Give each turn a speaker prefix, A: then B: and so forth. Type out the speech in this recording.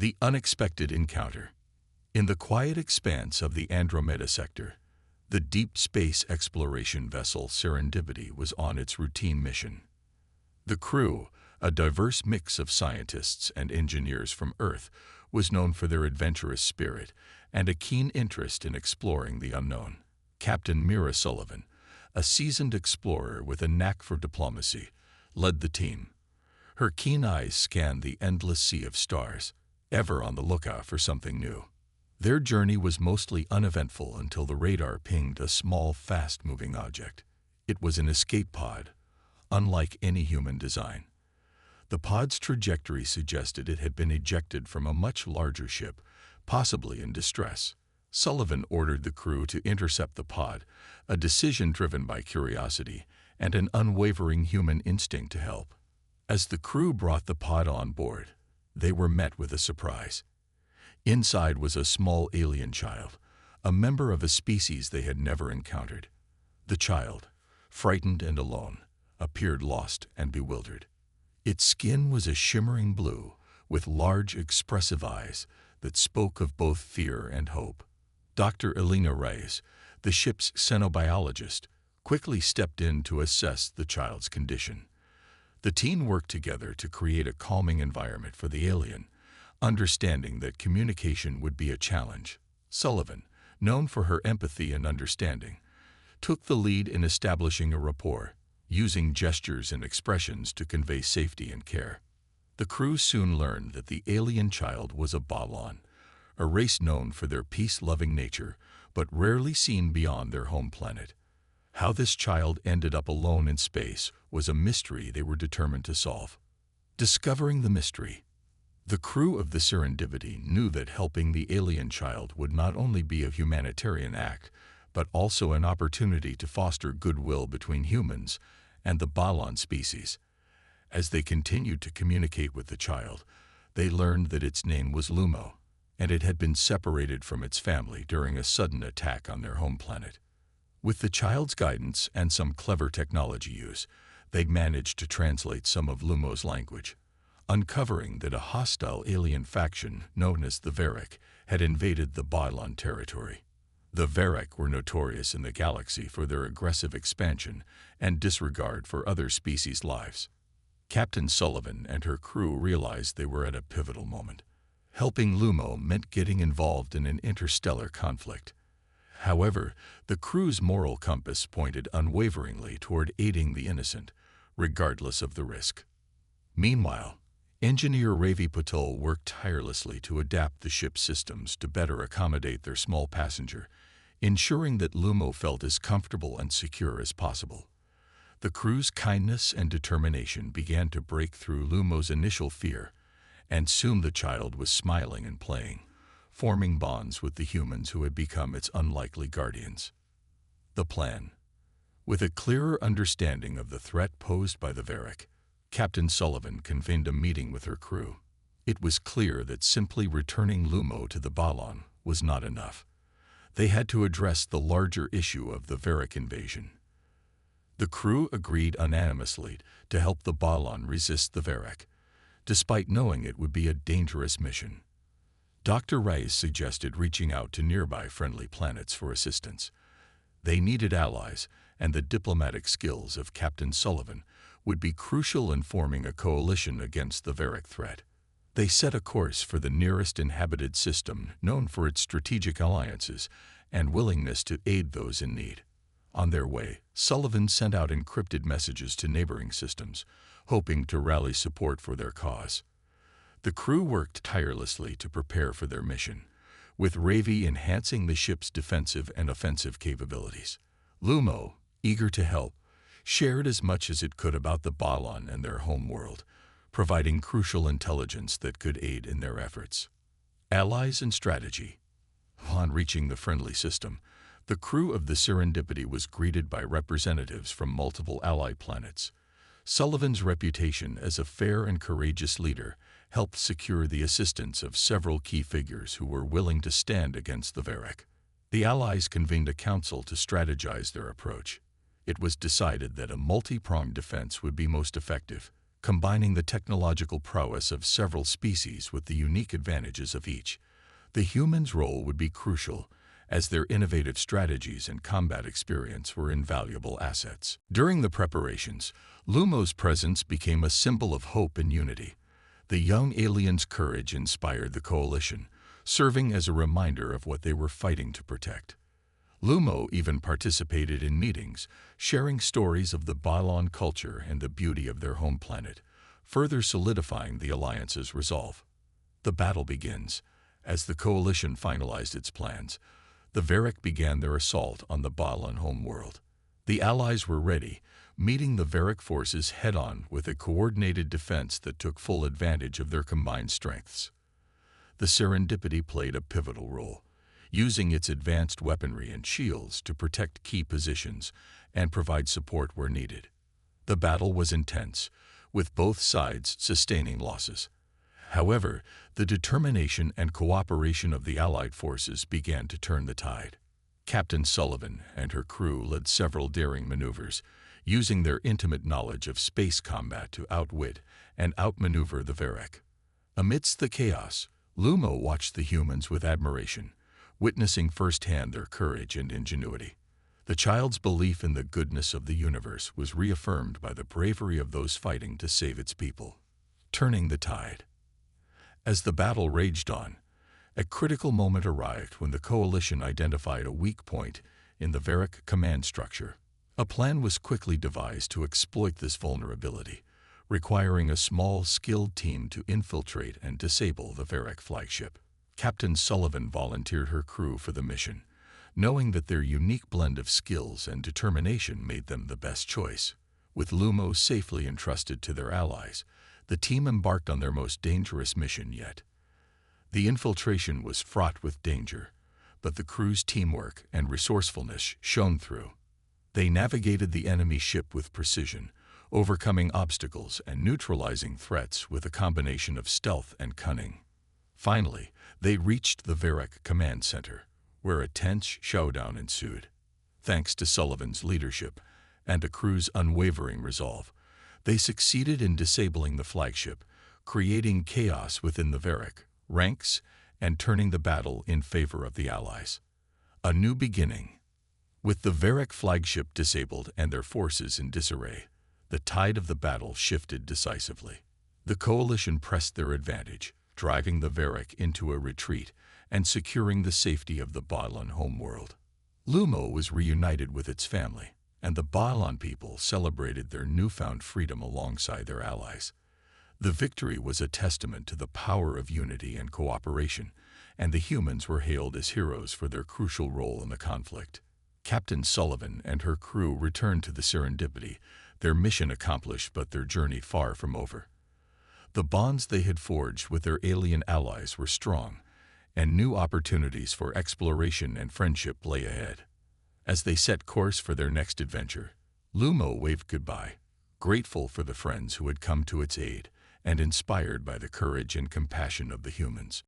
A: The unexpected encounter. In the quiet expanse of the Andromeda sector, the deep space exploration vessel Serendipity was on its routine mission. The crew, a diverse mix of scientists and engineers from Earth, was known for their adventurous spirit and a keen interest in exploring the unknown. Captain Mira Sullivan, a seasoned explorer with a knack for diplomacy, led the team. Her keen eyes scanned the endless sea of stars, ever on the lookout for something new. Their journey was mostly uneventful until the radar pinged a small, fast-moving object. It was an escape pod, unlike any human design. The pod's trajectory suggested it had been ejected from a much larger ship, possibly in distress. Sullivan ordered the crew to intercept the pod, a decision driven by curiosity and an unwavering human instinct to help. As the crew brought the pod on board, they were met with a surprise. Inside was a small alien child, a member of a species they had never encountered. The child, frightened and alone, appeared lost and bewildered. Its skin was a shimmering blue, with large, expressive eyes that spoke of both fear and hope. Dr. Elena Reyes, the ship's xenobiologist, quickly stepped in to assess the child's condition. The team worked together to create a calming environment for the alien, understanding that communication would be a challenge. Sullivan, known for her empathy and understanding, took the lead in establishing a rapport, using gestures and expressions to convey safety and care. The crew soon learned that the alien child was a Balon, a race known for their peace-loving nature, but rarely seen beyond their home planet. How this child ended up alone in space was a mystery they were determined to solve. Discovering the mystery, the crew of the Serendipity knew that helping the alien child would not only be a humanitarian act, but also an opportunity to foster goodwill between humans and the Balon species. As they continued to communicate with the child, they learned that its name was Lumo, and it had been separated from its family during a sudden attack on their home planet. With the child's guidance and some clever technology use, they managed to translate some of Lumo's language, uncovering that a hostile alien faction known as the Varric had invaded the Balon territory. The Varric were notorious in the galaxy for their aggressive expansion and disregard for other species' lives. Captain Sullivan and her crew realized they were at a pivotal moment. Helping Lumo meant getting involved in an interstellar conflict. However, the crew's moral compass pointed unwaveringly toward aiding the innocent, regardless of the risk. Meanwhile, engineer Ravi Patel worked tirelessly to adapt the ship's systems to better accommodate their small passenger, ensuring that Lumo felt as comfortable and secure as possible. The crew's kindness and determination began to break through Lumo's initial fear, and soon the child was smiling and playing, forming bonds with the humans who had become its unlikely guardians. The plan. With a clearer understanding of the threat posed by the Varric, Captain Sullivan convened a meeting with her crew. It was clear that simply returning Lumo to the Balon was not enough. They had to address the larger issue of the Varric invasion. The crew agreed unanimously to help the Balon resist the Varric, despite knowing it would be a dangerous mission. Dr. Reyes suggested reaching out to nearby friendly planets for assistance. They needed allies, and the diplomatic skills of Captain Sullivan would be crucial in forming a coalition against the Varric threat. They set a course for the nearest inhabited system, known for its strategic alliances and willingness to aid those in need. On their way, Sullivan sent out encrypted messages to neighboring systems, hoping to rally support for their cause. The crew worked tirelessly to prepare for their mission, with Ravi enhancing the ship's defensive and offensive capabilities. Lumo, eager to help, shared as much as it could about the Balon and their home world, providing crucial intelligence that could aid in their efforts. Allies and strategy. Upon reaching the friendly system, the crew of the Serendipity was greeted by representatives from multiple ally planets. Sullivan's reputation as a fair and courageous leader helped secure the assistance of several key figures who were willing to stand against the Varric. The allies convened a council to strategize their approach. It was decided that a multi-pronged defense would be most effective, combining the technological prowess of several species with the unique advantages of each. The humans' role would be crucial, as their innovative strategies and combat experience were invaluable assets. During the preparations, Lumo's presence became a symbol of hope and unity. The young aliens' courage inspired the coalition, serving as a reminder of what they were fighting to protect. Lumo even participated in meetings, sharing stories of the Bylon culture and the beauty of their home planet, further solidifying the Alliance's resolve. The battle begins. As the coalition finalized its plans, the Varric began their assault on the Bylon homeworld. The Allies were ready, meeting the Varric forces head-on with a coordinated defense that took full advantage of their combined strengths. The Serendipity played a pivotal role, using its advanced weaponry and shields to protect key positions and provide support where needed. The battle was intense, with both sides sustaining losses. However, the determination and cooperation of the Allied forces began to turn the tide. Captain Sullivan and her crew led several daring maneuvers, using their intimate knowledge of space combat to outwit and outmaneuver the Varric. Amidst the chaos, Lumo watched the humans with admiration, witnessing firsthand their courage and ingenuity. The child's belief in the goodness of the universe was reaffirmed by the bravery of those fighting to save its people. Turning the tide. As the battle raged on, a critical moment arrived when the coalition identified a weak point in the Varric command structure. A plan was quickly devised to exploit this vulnerability, requiring a small, skilled team to infiltrate and disable the Varric flagship. Captain Sullivan volunteered her crew for the mission, knowing that their unique blend of skills and determination made them the best choice. With Lumo safely entrusted to their allies, the team embarked on their most dangerous mission yet. The infiltration was fraught with danger, but the crew's teamwork and resourcefulness shone through. They navigated the enemy ship with precision, overcoming obstacles and neutralizing threats with a combination of stealth and cunning. Finally, they reached the Varric command center, where a tense showdown ensued. Thanks to Sullivan's leadership and the crew's unwavering resolve, they succeeded in disabling the flagship, creating chaos within the Varric ranks and turning the battle in favor of the Allies. A new beginning. With the Varric flagship disabled and their forces in disarray, the tide of the battle shifted decisively. The coalition pressed their advantage, driving the Varric into a retreat and securing the safety of the Bylon homeworld. Lumo was reunited with its family, and the Bylon people celebrated their newfound freedom alongside their allies. The victory was a testament to the power of unity and cooperation, and the humans were hailed as heroes for their crucial role in the conflict. Captain Sullivan and her crew returned to the Serendipity, their mission accomplished but their journey far from over. The bonds they had forged with their alien allies were strong, and new opportunities for exploration and friendship lay ahead. As they set course for their next adventure, Lumo waved goodbye, grateful for the friends who had come to its aid and inspired by the courage and compassion of the humans.